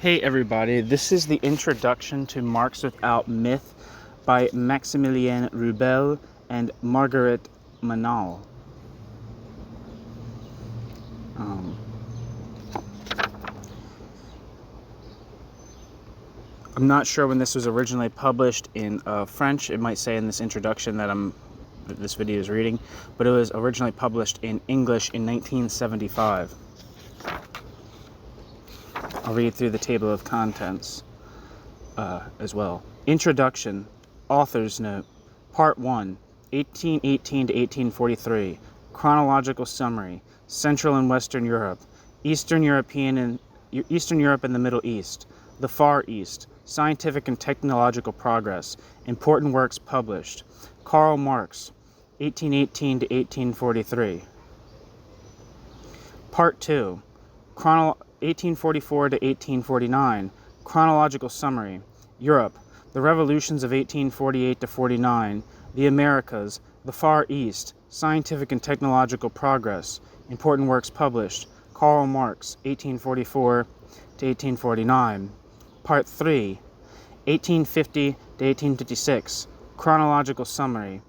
Hey everybody, this is the introduction to Marx Without Myth by Maximilien Rubel and Margaret Manale. I'm not sure when this was originally published in French. It might say in this introduction that this video is reading, but it was originally published in English in 1975. I'll read through the table of contents as well. Introduction, Author's Note, Part 1, 1818 to 1843, Chronological Summary, Central and Western Europe, Eastern Europe and the Middle East, the Far East, Scientific and Technological Progress, Important Works Published, Karl Marx, 1818 to 1843. Part 2, 1844 to 1849, Chronological Summary, Europe, the Revolutions of 1848 to 49, the Americas, the Far East, Scientific and Technological Progress, Important Works Published, Karl Marx, 1844 to 1849. Part 3, 1850 to 1856, Chronological Summary,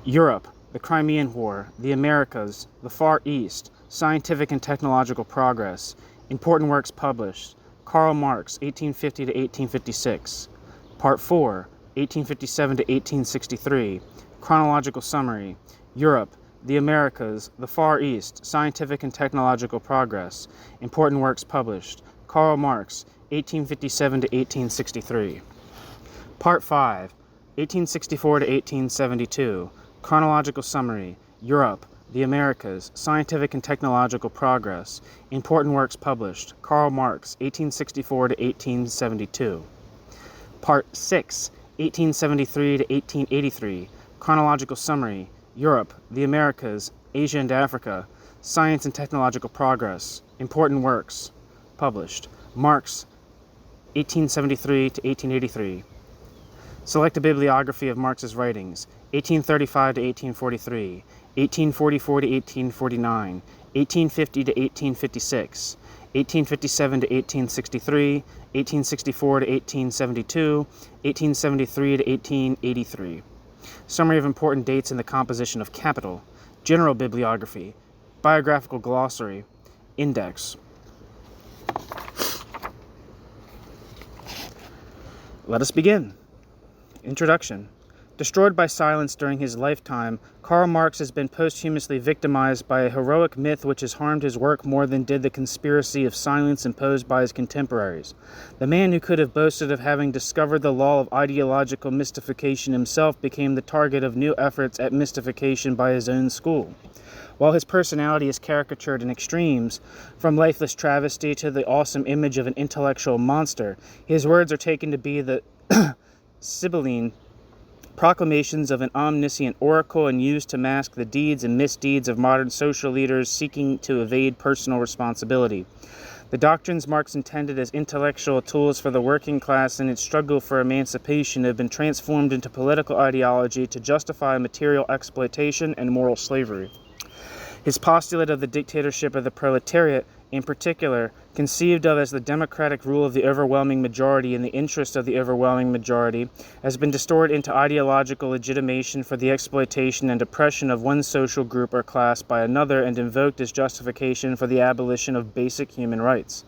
Europe, the Crimean War, the Americas, the Far East, Scientific and Technological Progress, Important Works Published, Karl Marx, 1850 to 1856. Part 4, 1857 to 1863, Chronological Summary, Europe, the Americas, the Far East, Scientific and Technological Progress, Important Works Published, Karl Marx, 1857 to 1863. Part 5, 1864 to 1872, Chronological Summary, Europe, the Americas, Scientific and Technological Progress, Important Works Published, Karl Marx, 1864 to 1872. Part 6, 1873 to 1883, Chronological Summary, Europe, the Americas, Asia and Africa, Science and Technological Progress, Important Works Published, Marx, 1873 to 1883. Select a bibliography of Marx's writings, 1835 to 1843, 1844 to 1849, 1850 to 1856, 1857 to 1863, 1864 to 1872, 1873 to 1883. Summary of important dates in the composition of Capital, General Bibliography, Biographical Glossary, Index. Let us begin. Introduction. Destroyed by silence during his lifetime, Karl Marx has been posthumously victimized by a heroic myth which has harmed his work more than did the conspiracy of silence imposed by his contemporaries. The man who could have boasted of having discovered the law of ideological mystification himself became the target of new efforts at mystification by his own school. While his personality is caricatured in extremes, from lifeless travesty to the awesome image of an intellectual monster, his words are taken to be the Sibylline proclamations of an omniscient oracle and used to mask the deeds and misdeeds of modern social leaders seeking to evade personal responsibility. The doctrines Marx intended as intellectual tools for the working class in its struggle for emancipation have been transformed into political ideology to justify material exploitation and moral slavery. His postulate of the dictatorship of the proletariat, in particular, conceived of as the democratic rule of the overwhelming majority in the interest of the overwhelming majority, has been distorted into ideological legitimation for the exploitation and oppression of one social group or class by another and invoked as justification for the abolition of basic human rights.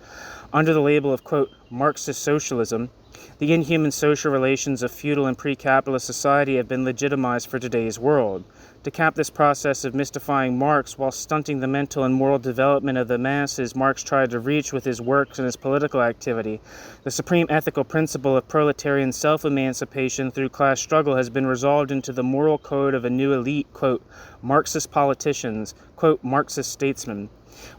Under the label of, quote, Marxist socialism, the inhuman social relations of feudal and pre-capitalist society have been legitimized for today's world. To cap this process of mystifying Marx while stunting the mental and moral development of the masses Marx tried to reach with his works and his political activity, the supreme ethical principle of proletarian self-emancipation through class struggle has been resolved into the moral code of a new elite, quote, Marxist politicians, quote, Marxist statesmen.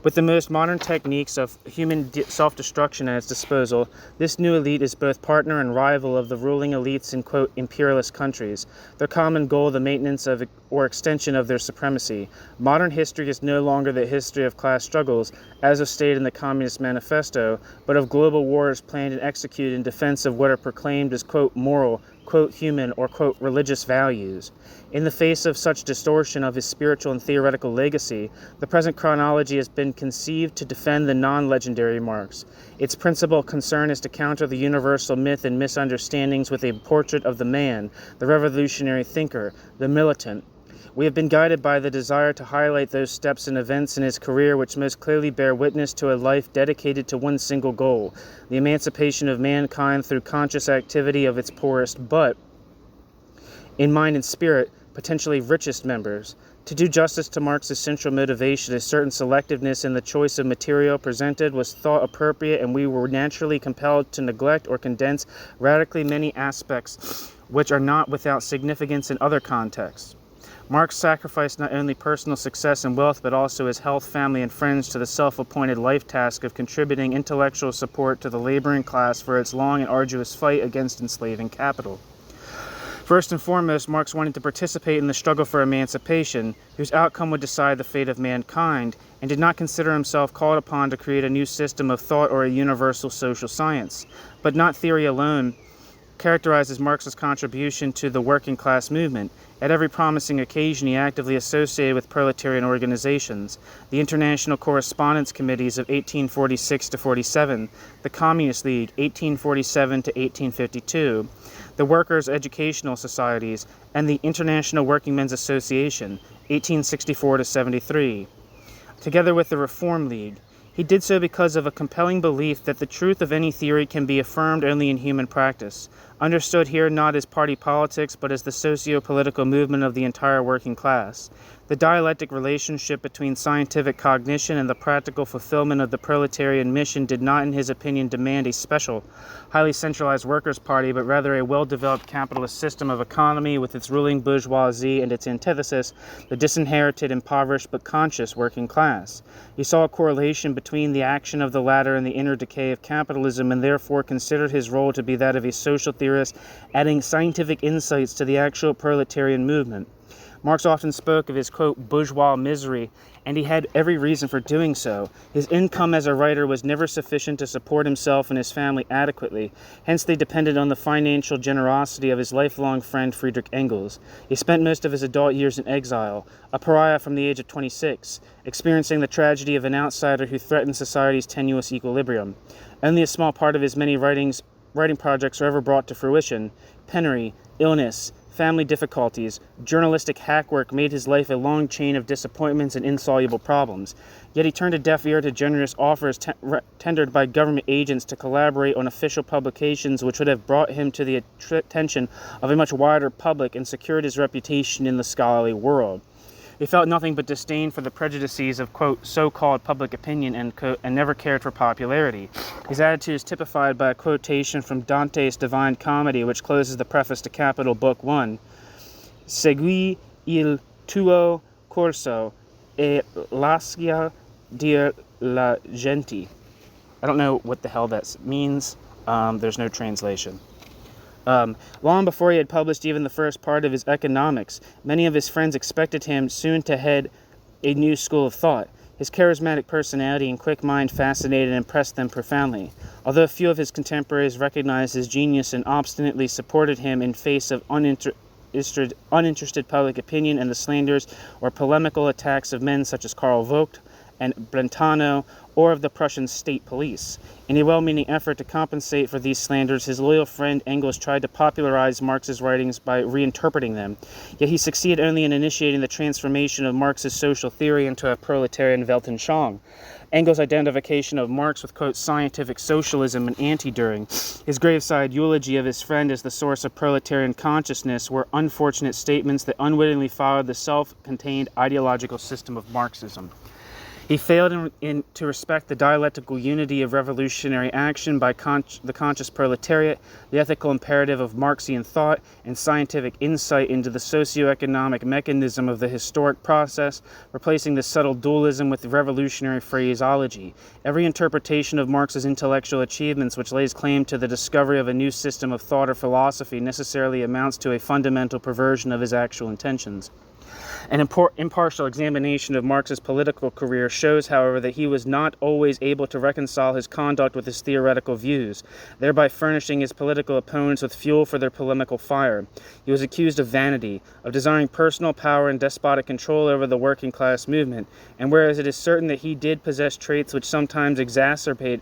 With the most modern techniques of human self-destruction at its disposal, this new elite is both partner and rival of the ruling elites in, quote, imperialist countries, their common goal the maintenance of or extension of their supremacy. Modern history is no longer the history of class struggles, as was stated in the Communist Manifesto, but of global wars planned and executed in defense of what are proclaimed as, quote, moral, quote, human or, quote, religious values. In the face of such distortion of his spiritual and theoretical legacy, the present chronology has been conceived to defend the non-legendary Marx. Its principal concern is to counter the universal myth and misunderstandings with a portrait of the man, the revolutionary thinker, the militant. We have been guided by the desire to highlight those steps and events in his career which most clearly bear witness to a life dedicated to one single goal, the emancipation of mankind through conscious activity of its poorest but, in mind and spirit, potentially richest members. To do justice to Marx's central motivation, a certain selectiveness in the choice of material presented was thought appropriate, and we were naturally compelled to neglect or condense radically many aspects which are not without significance in other contexts. Marx sacrificed not only personal success and wealth, but also his health, family, and friends to the self-appointed life task of contributing intellectual support to the laboring class for its long and arduous fight against enslaving capital. First and foremost, Marx wanted to participate in the struggle for emancipation, whose outcome would decide the fate of mankind, and did not consider himself called upon to create a new system of thought or a universal social science. But not theory alone characterizes Marx's contribution to the working class movement. At every promising occasion, he actively associated with proletarian organizations, the International Correspondence Committees of 1846 to 47, the Communist League 1847 to 1852, the Workers' Educational Societies, and the International Working Men's Association 1864 to 73, together with the Reform League. He did so because of a compelling belief that the truth of any theory can be affirmed only in human practice, understood here not as party politics but as the socio-political movement of the entire working class. The dialectic relationship between scientific cognition and the practical fulfillment of the proletarian mission did not, in his opinion, demand a special, highly centralized workers' party, but rather a well-developed capitalist system of economy with its ruling bourgeoisie and its antithesis, the disinherited, impoverished, but conscious working class. He saw a correlation between the action of the latter and the inner decay of capitalism, and therefore considered his role to be that of a social theorist, adding scientific insights to the actual proletarian movement. Marx often spoke of his, quote, bourgeois misery, and he had every reason for doing so. His income as a writer was never sufficient to support himself and his family adequately. Hence they depended on the financial generosity of his lifelong friend Friedrich Engels. He spent most of his adult years in exile, a pariah from the age of 26, experiencing the tragedy of an outsider who threatened society's tenuous equilibrium. Only a small part of his many writing projects were ever brought to fruition. Penury, illness, family difficulties, journalistic hackwork made his life a long chain of disappointments and insoluble problems. Yet he turned a deaf ear to generous offers tendered by government agents to collaborate on official publications which would have brought him to the attention of a much wider public and secured his reputation in the scholarly world. He felt nothing but disdain for the prejudices of, quote, so-called public opinion, end quote, and never cared for popularity. His attitude is typified by a quotation from Dante's Divine Comedy, which closes the preface to Capital Book 1. Segui il tuo corso e lascia dir la gente. I don't know what the hell that means. There's no translation. Long before he had published even the first part of his Economics, many of his friends expected him soon to head a new school of thought. His charismatic personality and quick mind fascinated and impressed them profoundly. Although few of his contemporaries recognized his genius and obstinately supported him in face of uninterested public opinion and the slanders or polemical attacks of men such as Karl Vogt and Brentano, or of the Prussian state police. In a well-meaning effort to compensate for these slanders, his loyal friend Engels tried to popularize Marx's writings by reinterpreting them. Yet he succeeded only in initiating the transformation of Marx's social theory into a proletarian Weltanschauung. Engels' identification of Marx with, quote, scientific socialism and anti-Düring, his graveside eulogy of his friend as the source of proletarian consciousness, were unfortunate statements that unwittingly followed the self-contained ideological system of Marxism. He failed to respect the dialectical unity of revolutionary action by the conscious proletariat, the ethical imperative of Marxian thought, and scientific insight into the socio-economic mechanism of the historic process, replacing the subtle dualism with revolutionary phraseology. Every interpretation of Marx's intellectual achievements which lays claim to the discovery of a new system of thought or philosophy necessarily amounts to a fundamental perversion of his actual intentions. An impartial examination of Marx's political career shows, however, that he was not always able to reconcile his conduct with his theoretical views, thereby furnishing his political opponents with fuel for their polemical fire. He was accused of vanity, of desiring personal power and despotic control over the working class movement, and whereas it is certain that he did possess traits which sometimes exasperated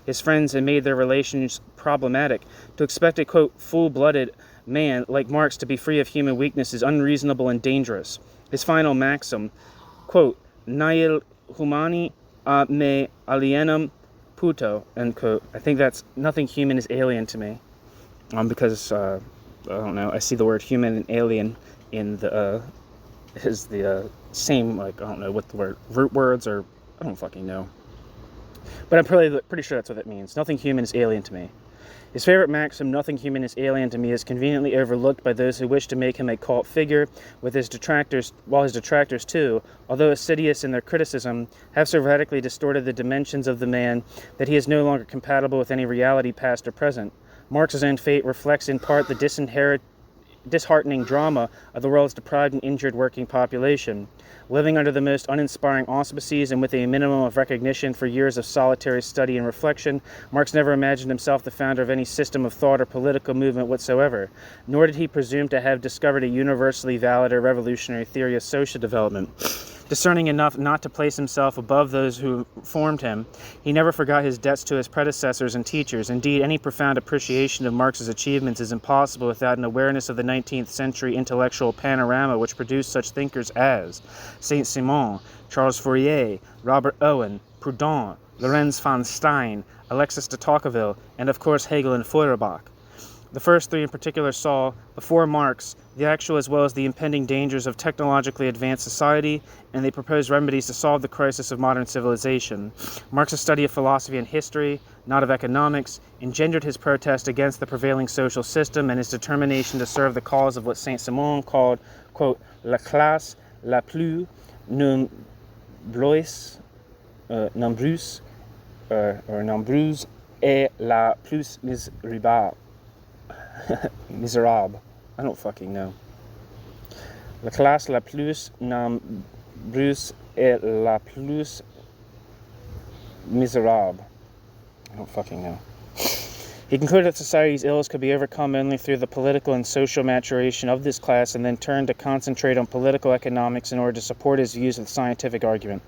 his friends and made their relations problematic, to expect a, quote, full-blooded man like Marx to be free of human weakness is unreasonable and dangerous. His final maxim, quote, nihil humani a me alienum puto, end quote. I think that's nothing human is alien to me. Because, I don't know, I see the word human and alien in the same, like, I don't know what the word, root words, or I don't fucking know. But I'm pretty sure that's what it means. Nothing human is alien to me. His favorite maxim, nothing human is alien to me, is conveniently overlooked by those who wish to make him a cult figure, with his detractors, while his detractors too, although assiduous in their criticism, have so radically distorted the dimensions of the man that he is no longer compatible with any reality past or present. Marx's own fate reflects in part the disheartening drama of the world's deprived and injured working population. Living under the most uninspiring auspices and with a minimum of recognition for years of solitary study and reflection, Marx never imagined himself the founder of any system of thought or political movement whatsoever, nor did he presume to have discovered a universally valid or revolutionary theory of social development. Discerning enough not to place himself above those who formed him, he never forgot his debts to his predecessors and teachers. Indeed, any profound appreciation of Marx's achievements is impossible without an awareness of the 19th century intellectual panorama which produced such thinkers as Saint-Simon, Charles Fourier, Robert Owen, Proudhon, Lorenz von Stein, Alexis de Tocqueville, and of course Hegel and Feuerbach. The first three in particular saw, before Marx, the actual as well as the impending dangers of technologically advanced society, and they proposed remedies to solve the crisis of modern civilization. Marx's study of philosophy and history, not of economics, engendered his protest against the prevailing social system and his determination to serve the cause of what Saint-Simon called, quote, la classe la plus nombreuse, et la plus misérable. Miserable. I don't fucking know. La classe la plus nombreuse et la plus misérable. I don't fucking know. He concluded that society's ills could be overcome only through the political and social maturation of this class, and then turned to concentrate on political economics in order to support his views with scientific argument.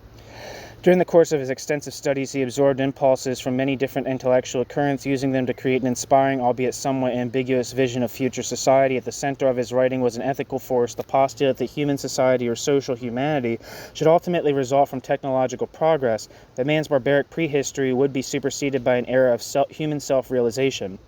During the course of his extensive studies, he absorbed impulses from many different intellectual currents, using them to create an inspiring, albeit somewhat ambiguous, vision of future society. At the center of his writing was an ethical force, the postulate that human society or social humanity should ultimately result from technological progress, that man's barbaric prehistory would be superseded by an era of human self-realization.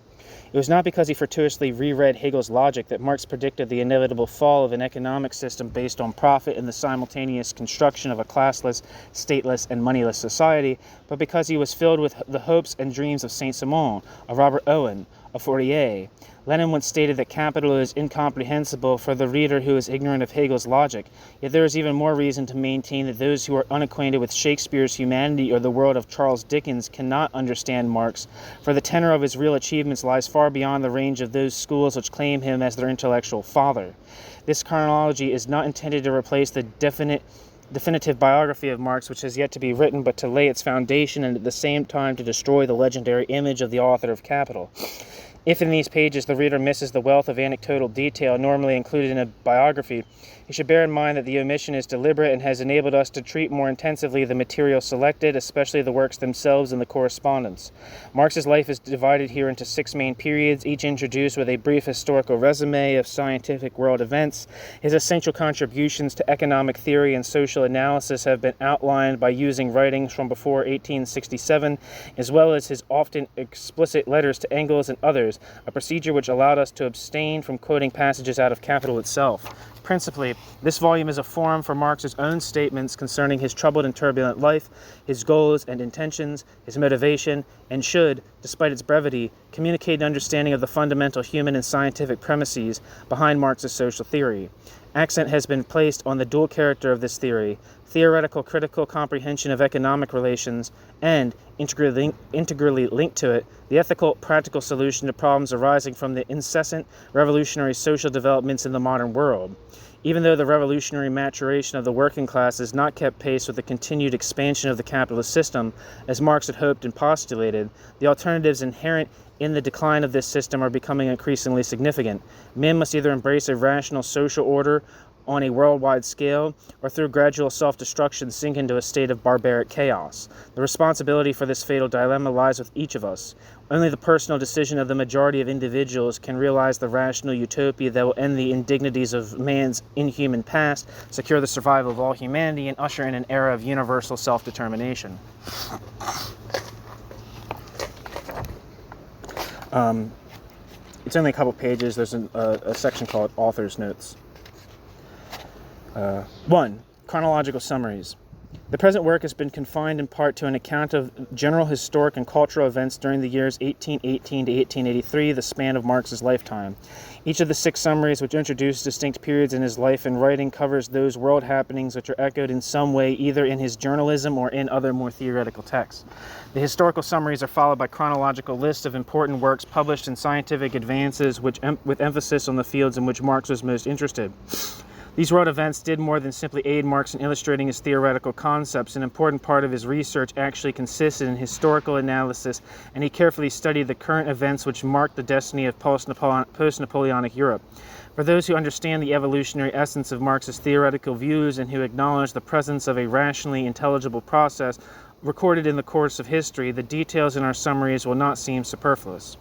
It was not because he fortuitously reread Hegel's logic that Marx predicted the inevitable fall of an economic system based on profit and the simultaneous construction of a classless, stateless, and moneyless society, but because he was filled with the hopes and dreams of Saint-Simon, of Robert Owen, of Fourier. Lenin once stated that capital is incomprehensible for the reader who is ignorant of Hegel's logic, yet there is even more reason to maintain that those who are unacquainted with Shakespeare's humanity or the world of Charles Dickens cannot understand Marx, for the tenor of his real achievements lies far beyond the range of those schools which claim him as their intellectual father. This chronology is not intended to replace the definitive biography of Marx, which has yet to be written, but to lay its foundation and at the same time to destroy the legendary image of the author of Capital. If in these pages the reader misses the wealth of anecdotal detail normally included in a biography, he should bear in mind that the omission is deliberate and has enabled us to treat more intensively the material selected, especially the works themselves and the correspondence. Marx's life is divided here into 6 main periods, each introduced with a brief historical resume of scientific world events. His essential contributions to economic theory and social analysis have been outlined by using writings from before 1867, as well as his often explicit letters to Engels and others, a procedure which allowed us to abstain from quoting passages out of Capital itself. Principally, this volume is a forum for Marx's own statements concerning his troubled and turbulent life, his goals and intentions, his motivation, and should, despite its brevity, communicate an understanding of the fundamental human and scientific premises behind Marx's social theory. Accent has been placed on the dual character of this theory, theoretical critical comprehension of economic relations, and, integrally linked to it, the ethical practical solution to problems arising from the incessant revolutionary social developments in the modern world. Even though the revolutionary maturation of the working class has not kept pace with the continued expansion of the capitalist system, as Marx had hoped and postulated, the alternatives inherent in the decline of this system are becoming increasingly significant. Men must either embrace a rational social order on a worldwide scale, or through gradual self-destruction sink into a state of barbaric chaos. The responsibility for this fatal dilemma lies with each of us. Only the personal decision of the majority of individuals can realize the rational utopia that will end the indignities of man's inhuman past, secure the survival of all humanity, and usher in an era of universal self-determination. It's only a couple pages. There's a section called Author's Notes. 1. Chronological summaries. The present work has been confined in part to an account of general historic and cultural events during the years 1818 to 1883, the span of Marx's lifetime. Each of the 6 summaries, which introduce distinct periods in his life and writing, covers those world happenings which are echoed in some way either in his journalism or in other more theoretical texts. The historical summaries are followed by chronological lists of important works published in scientific advances with emphasis on the fields in which Marx was most interested. These world events did more than simply aid Marx in illustrating his theoretical concepts. An important part of his research actually consisted in historical analysis, and he carefully studied the current events which marked the destiny of post-Napoleonic Europe. For those who understand the evolutionary essence of Marx's theoretical views and who acknowledge the presence of a rationally intelligible process recorded in the course of history, the details in our summaries will not seem superfluous.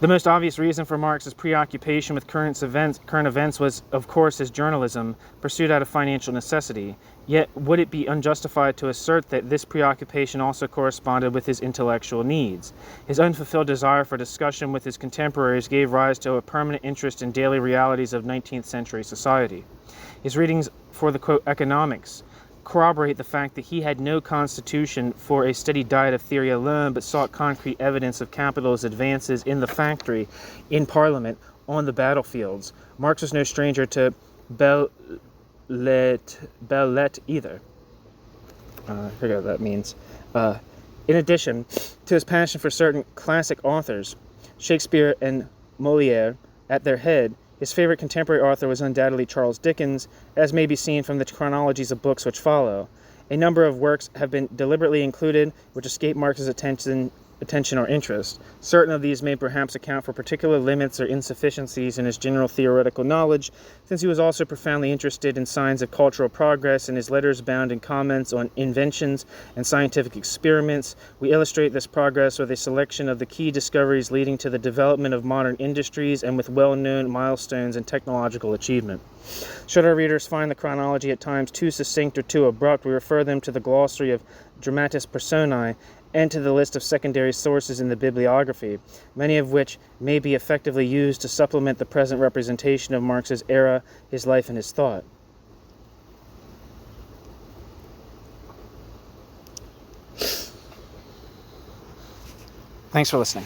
The most obvious reason for Marx's preoccupation with current events was, of course, his journalism, pursued out of financial necessity. Yet, would it be unjustified to assert that this preoccupation also corresponded with his intellectual needs? His unfulfilled desire for discussion with his contemporaries gave rise to a permanent interest in daily realities of 19th century society. His readings for the, quote, economics corroborate the fact that he had no constitution for a steady diet of theory alone, but sought concrete evidence of capital's advances in the factory, in parliament, on the battlefields. Marx was no stranger to belles lettres either. I forget what that means. In addition to his passion for certain classic authors, Shakespeare and Molière at their head, his favorite contemporary author was undoubtedly Charles Dickens, as may be seen from the chronologies of books which follow. A number of works have been deliberately included which escape Marx's attention or interest. Certain of these may perhaps account for particular limits or insufficiencies in his general theoretical knowledge, since he was also profoundly interested in signs of cultural progress. In his letters bound in comments on inventions and scientific experiments, we illustrate this progress with a selection of the key discoveries leading to the development of modern industries and with well-known milestones in technological achievement. Should our readers find the chronology at times too succinct or too abrupt, we refer them to the glossary of Dramatis Personae and to the list of secondary sources in the bibliography, many of which may be effectively used to supplement the present representation of Marx's era, his life, and his thought. Thanks for listening.